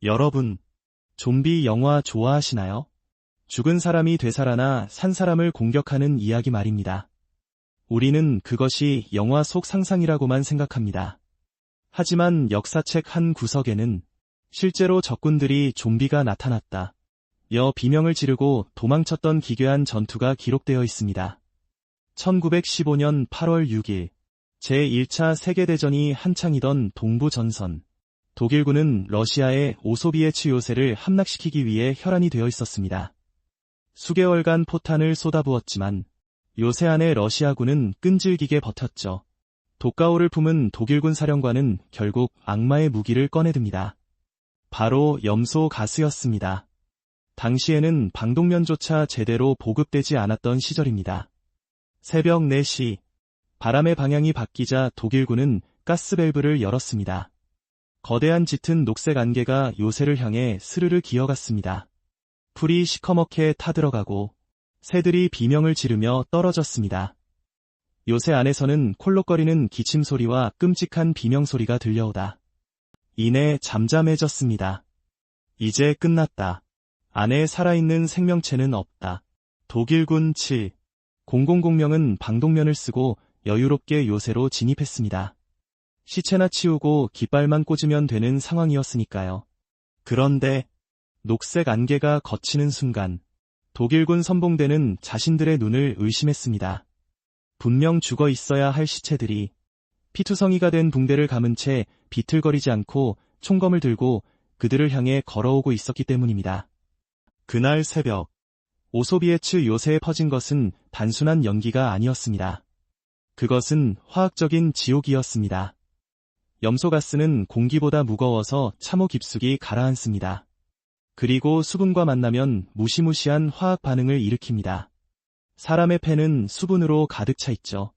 여러분, 좀비 영화 좋아하시나요? 죽은 사람이 되살아나 산 사람을 공격하는 이야기 말입니다. 우리는 그것이 영화 속 상상이라고만 생각합니다. 하지만 역사책 한 구석에는 실제로 적군들이 좀비가 나타났다 여 비명을 지르고 도망쳤던 기괴한 전투가 기록되어 있습니다. 1915년 8월 6일 제1차 세계대전이 한창이던 동부전선. 독일군은 러시아의 오소비에츠 요새를 함락시키기 위해 혈안이 되어 있었습니다. 수개월간 포탄을 쏟아부었지만 요새 안에 러시아군은 끈질기게 버텼죠. 독가오를 품은 독일군 사령관은 결국 악마의 무기를 꺼내듭니다. 바로 염소 가스였습니다. 당시에는 방독면조차 제대로 보급되지 않았던 시절입니다. 새벽 4시, 바람의 방향이 바뀌자 독일군은 가스밸브를 열었습니다. 거대한 짙은 녹색 안개가 요새를 향해 스르르 기어갔습니다. 풀이 시커멓게 타들어가고 새들이 비명을 지르며 떨어졌습니다. 요새 안에서는 콜록거리는 기침 소리와 끔찍한 비명 소리가 들려오다. 이내 잠잠해졌습니다. 이제 끝났다. 안에 살아있는 생명체는 없다. 독일군 7,000명은 방독면을 쓰고 여유롭게 요새로 진입했습니다. 시체나 치우고 깃발만 꽂으면 되는 상황이었으니까요. 그런데 녹색 안개가 걷히는 순간 독일군 선봉대는 자신들의 눈을 의심했습니다. 분명 죽어 있어야 할 시체들이 피투성이가 된 붕대를 감은 채 비틀거리지 않고 총검을 들고 그들을 향해 걸어오고 있었기 때문입니다. 그날 새벽, 오소비에츠 요새에 퍼진 것은 단순한 연기가 아니었습니다. 그것은 화학적인 지옥이었습니다. 염소가스는 공기보다 무거워서 참호 깊숙이 가라앉습니다. 그리고 수분과 만나면 무시무시한 화학 반응을 일으킵니다. 사람의 폐는 수분으로 가득 차 있죠.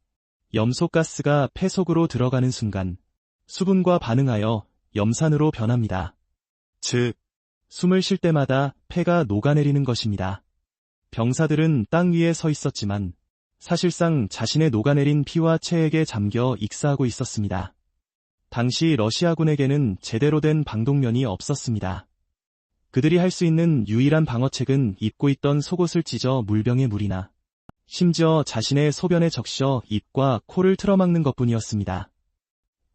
염소가스가 폐 속으로 들어가는 순간 수분과 반응하여 염산으로 변합니다. 즉, 숨을 쉴 때마다 폐가 녹아내리는 것입니다. 병사들은 땅 위에 서 있었지만 사실상 자신의 녹아내린 피와 체액에 잠겨 익사하고 있었습니다. 당시 러시아군에게는 제대로 된 방독면이 없었습니다. 그들이 할 수 있는 유일한 방어책은 입고 있던 속옷을 찢어 물병에 물이나 심지어 자신의 소변에 적셔 입과 코를 틀어막는 것뿐이었습니다.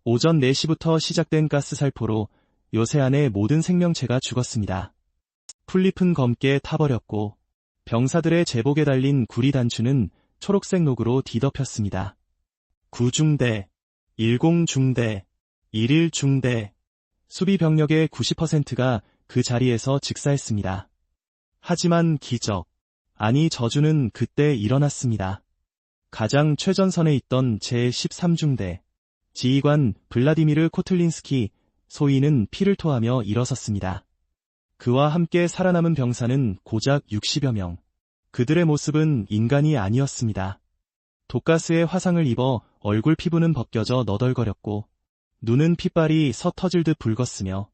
오전 4시부터 시작된 가스 살포로 요새 안의 모든 생명체가 죽었습니다. 풀잎은 검게 타버렸고 병사들의 제복에 달린 구리 단추는 초록색 녹으로 뒤덮였습니다. 9중대, 10중대, 11중대, 수비 병력의 90%가 그 자리에서 즉사했습니다. 하지만 기적, 아니 저주는 그때 일어났습니다. 가장 최전선에 있던 제13중대, 지휘관 블라디미르 코틀린스키 소위는 피를 토하며 일어섰습니다. 그와 함께 살아남은 병사는 고작 60여 명. 그들의 모습은 인간이 아니었습니다. 독가스에 화상을 입어 얼굴 피부는 벗겨져 너덜거렸고 눈은 핏발이 서터질 듯 붉었으며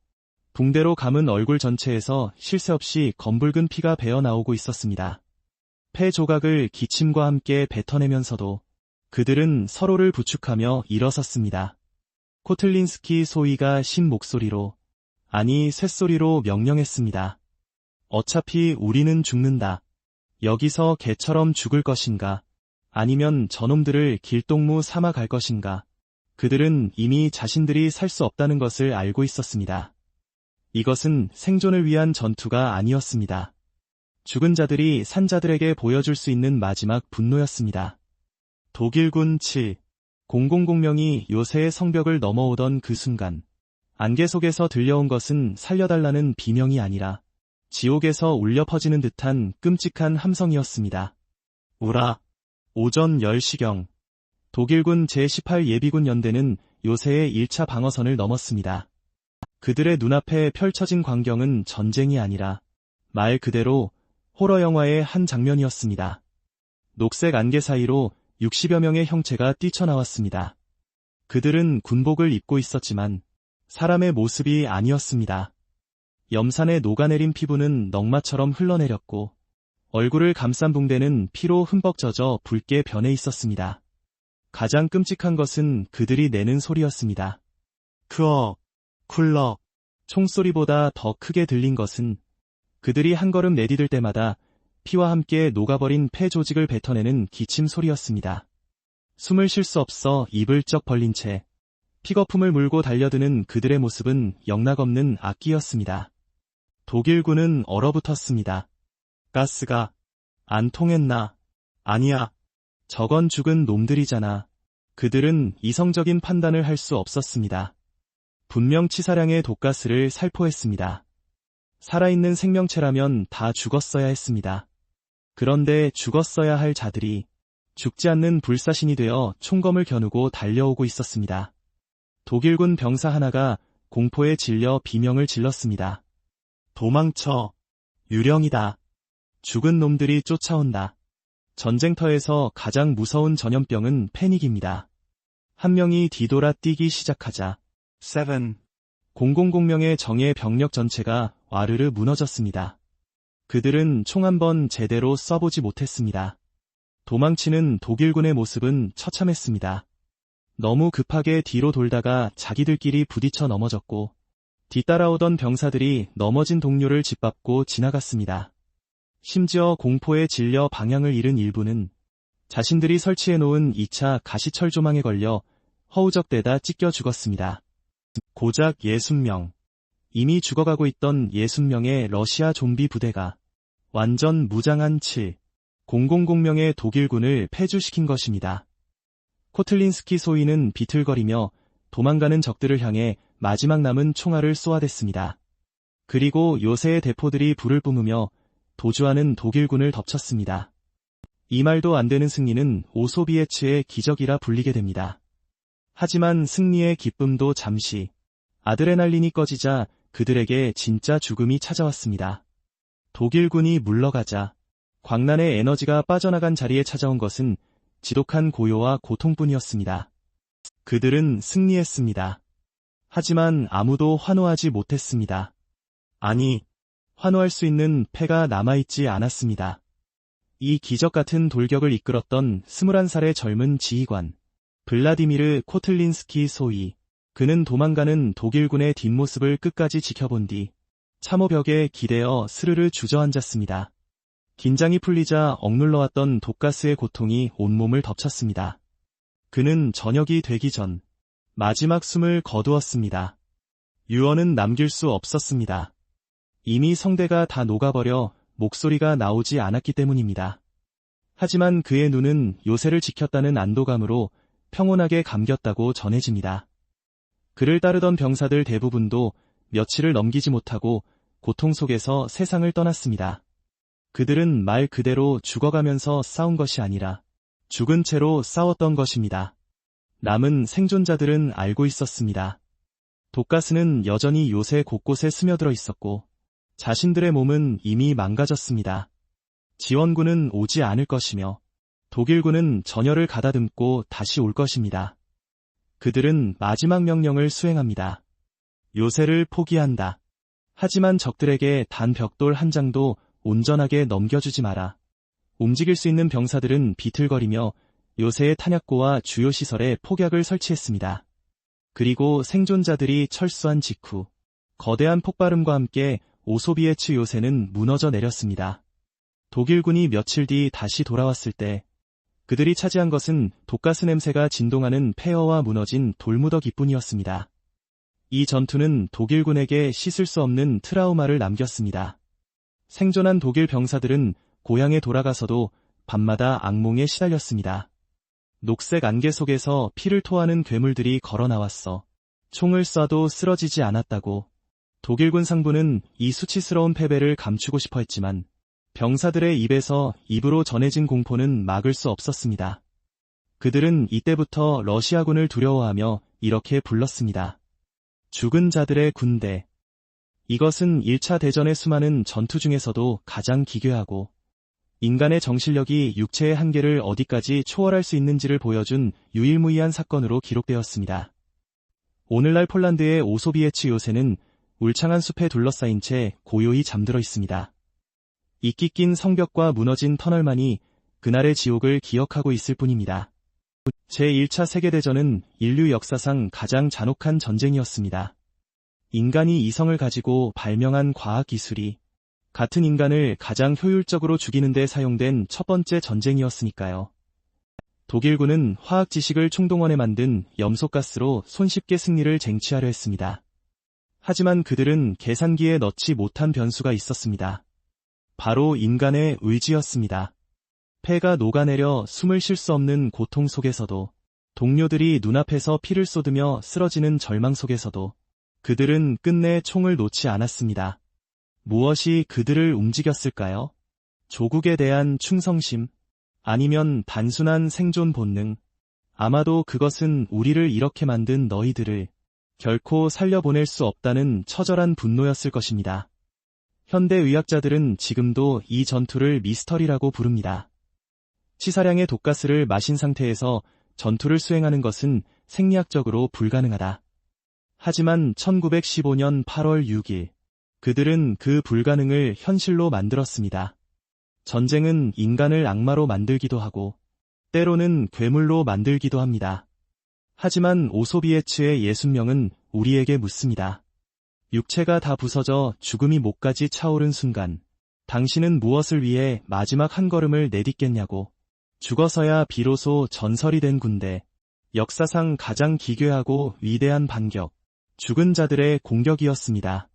붕대로 감은 얼굴 전체에서 쉴 새 없이 검붉은 피가 배어나오고 있었습니다. 폐 조각을 기침과 함께 뱉어내면서도 그들은 서로를 부축하며 일어섰습니다. 코틀린스키 소위가 신 목소리로, 아니 쇳소리로 명령했습니다. 어차피 우리는 죽는다. 여기서 개처럼 죽을 것인가? 아니면 저놈들을 길동무 삼아 갈 것인가? 그들은 이미 자신들이 살 수 없다는 것을 알고 있었습니다. 이것은 생존을 위한 전투가 아니었습니다. 죽은 자들이 산 자들에게 보여줄 수 있는 마지막 분노였습니다. 독일군 7,000명이 요새의 성벽을 넘어오던 그 순간 안개 속에서 들려온 것은 살려달라는 비명이 아니라 지옥에서 울려 퍼지는 듯한 끔찍한 함성이었습니다. 우라! 오전 10시경 독일군 제18 예비군 연대는 요새의 1차 방어선을 넘었습니다. 그들의 눈앞에 펼쳐진 광경은 전쟁이 아니라 말 그대로 호러 영화의 한 장면이었습니다. 녹색 안개 사이로 60여 명의 형체가 뛰쳐나왔습니다. 그들은 군복을 입고 있었지만 사람의 모습이 아니었습니다. 염산에 녹아내린 피부는 넝마처럼 흘러내렸고 얼굴을 감싼 붕대는 피로 흠뻑 젖어 붉게 변해 있었습니다. 가장 끔찍한 것은 그들이 내는 소리였습니다. 크억, 쿨럭, 총소리보다 더 크게 들린 것은 그들이 한 걸음 내디딜 때마다 피와 함께 녹아버린 폐 조직을 뱉어내는 기침 소리였습니다. 숨을 쉴 수 없어 입을 쩍 벌린 채 픽어품을 물고 달려드는 그들의 모습은 영락없는 악기였습니다. 독일군은 얼어붙었습니다. 가스가 안 통했나? 아니야. 저건 죽은 놈들이잖아. 그들은 이성적인 판단을 할 수 없었습니다. 분명 치사량의 독가스를 살포했습니다. 살아있는 생명체라면 다 죽었어야 했습니다. 그런데 죽었어야 할 자들이 죽지 않는 불사신이 되어 총검을 겨누고 달려오고 있었습니다. 독일군 병사 하나가 공포에 질려 비명을 질렀습니다. 도망쳐. 유령이다. 죽은 놈들이 쫓아온다. 전쟁터에서 가장 무서운 전염병은 패닉입니다. 한 명이 뒤돌아 뛰기 시작하자 000명의 정예 병력 전체가 와르르 무너졌습니다. 그들은 총 한 번 제대로 쏴보지 못했습니다. 도망치는 독일군의 모습은 처참했습니다. 너무 급하게 뒤로 돌다가 자기들끼리 부딪혀 넘어졌고 뒤따라오던 병사들이 넘어진 동료를 짓밟고 지나갔습니다. 심지어 공포에 질려 방향을 잃은 일부는 자신들이 설치해놓은 2차 가시철 조망에 걸려 허우적대다 찢겨 죽었습니다. 고작 60명. 이미 죽어가고 있던 60명의 러시아 좀비 부대가 완전 무장한 000명의 독일군을 패주시킨 것입니다. 코틀린스키 소위는 비틀거리며 도망가는 적들을 향해 마지막 남은 총알을 쏘아댔습니다. 그리고 요새의 대포들이 불을 뿜으며 도주하는 독일군을 덮쳤습니다. 이 말도 안 되는 승리는 오소비에츠의 기적이라 불리게 됩니다. 하지만 승리의 기쁨도 잠시, 아드레날린이 꺼지자 그들에게 진짜 죽음이 찾아왔습니다. 독일군이 물러가자 광란의 에너지가 빠져나간 자리에 찾아온 것은 지독한 고요와 고통뿐이었습니다. 그들은 승리했습니다. 하지만 아무도 환호하지 못했습니다. 아니, 환호할 수 있는 패가 남아있지 않았습니다. 이 기적 같은 돌격을 이끌었던 21살의 젊은 지휘관, 블라디미르 코틀린스키 소위. 그는 도망가는 독일군의 뒷모습을 끝까지 지켜본 뒤 참호벽에 기대어 스르르 주저앉았습니다. 긴장이 풀리자 억눌러왔던 독가스의 고통이 온몸을 덮쳤습니다. 그는 저녁이 되기 전 마지막 숨을 거두었습니다. 유언은 남길 수 없었습니다. 이미 성대가 다 녹아버려 목소리가 나오지 않았기 때문입니다. 하지만 그의 눈은 요새를 지켰다는 안도감으로 평온하게 감겼다고 전해집니다. 그를 따르던 병사들 대부분도 며칠을 넘기지 못하고 고통 속에서 세상을 떠났습니다. 그들은 말 그대로 죽어가면서 싸운 것이 아니라 죽은 채로 싸웠던 것입니다. 남은 생존자들은 알고 있었습니다. 독가스는 여전히 요새 곳곳에 스며들어 있었고 자신들의 몸은 이미 망가졌습니다. 지원군은 오지 않을 것이며 독일군은 전열을 가다듬고 다시 올 것입니다. 그들은 마지막 명령을 수행합니다. 요새를 포기한다. 하지만 적들에게 단 벽돌 한 장도 온전하게 넘겨주지 마라. 움직일 수 있는 병사들은 비틀거리며 요새의 탄약고와 주요 시설에 폭약을 설치했습니다. 그리고 생존자들이 철수한 직후 거대한 폭발음과 함께 오소비에츠 요새는 무너져 내렸습니다. 독일군이 며칠 뒤 다시 돌아왔을 때 그들이 차지한 것은 독가스 냄새가 진동하는 폐허와 무너진 돌무더기 뿐이었습니다. 이 전투는 독일군에게 씻을 수 없는 트라우마를 남겼습니다. 생존한 독일 병사들은 고향에 돌아가서도 밤마다 악몽에 시달렸습니다. 녹색 안개 속에서 피를 토하는 괴물들이 걸어 나왔어 총을 쏴도 쓰러지지 않았다고. 독일군 상부는 이 수치스러운 패배를 감추고 싶어 했지만 병사들의 입에서 입으로 전해진 공포는 막을 수 없었습니다. 그들은 이때부터 러시아군을 두려워하며 이렇게 불렀습니다. 죽은 자들의 군대. 이것은 1차 대전의 수많은 전투 중에서도 가장 기괴하고 인간의 정신력이 육체의 한계를 어디까지 초월할 수 있는지를 보여준 유일무이한 사건으로 기록되었습니다. 오늘날 폴란드의 오소비에츠 요새는 울창한 숲에 둘러싸인 채 고요히 잠들어 있습니다. 이끼 낀 성벽과 무너진 터널만이 그날의 지옥을 기억하고 있을 뿐입니다. 제1차 세계대전은 인류 역사상 가장 잔혹한 전쟁이었습니다. 인간이 이성을 가지고 발명한 과학기술이 같은 인간을 가장 효율적으로 죽이는 데 사용된 첫 번째 전쟁이었으니까요. 독일군은 화학 지식을 총동원해 만든 염소가스로 손쉽게 승리를 쟁취하려 했습니다. 하지만 그들은 계산기에 넣지 못한 변수가 있었습니다. 바로 인간의 의지였습니다. 폐가 녹아내려 숨을 쉴 수 없는 고통 속에서도, 동료들이 눈앞에서 피를 쏟으며 쓰러지는 절망 속에서도 그들은 끝내 총을 놓지 않았습니다. 무엇이 그들을 움직였을까요? 조국에 대한 충성심? 아니면 단순한 생존 본능? 아마도 그것은 우리를 이렇게 만든 너희들을 결코 살려보낼 수 없다는 처절한 분노였을 것입니다. 현대의학자들은 지금도 이 전투를 미스터리라고 부릅니다. 치사량의 독가스를 마신 상태에서 전투를 수행하는 것은 생리학적으로 불가능하다. 하지만 1915년 8월 6일, 그들은 그 불가능을 현실로 만들었습니다. 전쟁은 인간을 악마로 만들기도 하고, 때로는 괴물로 만들기도 합니다. 하지만 오소비에츠의 60명은 우리에게 묻습니다. 육체가 다 부서져 죽음이 목까지 차오른 순간, 당신은 무엇을 위해 마지막 한 걸음을 내딛겠냐고. 죽어서야 비로소 전설이 된 군대, 역사상 가장 기괴하고 위대한 반격, 죽은 자들의 공격이었습니다.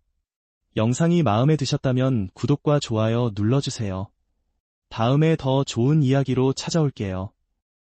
영상이 마음에 드셨다면 구독과 좋아요 눌러주세요. 다음에 더 좋은 이야기로 찾아올게요.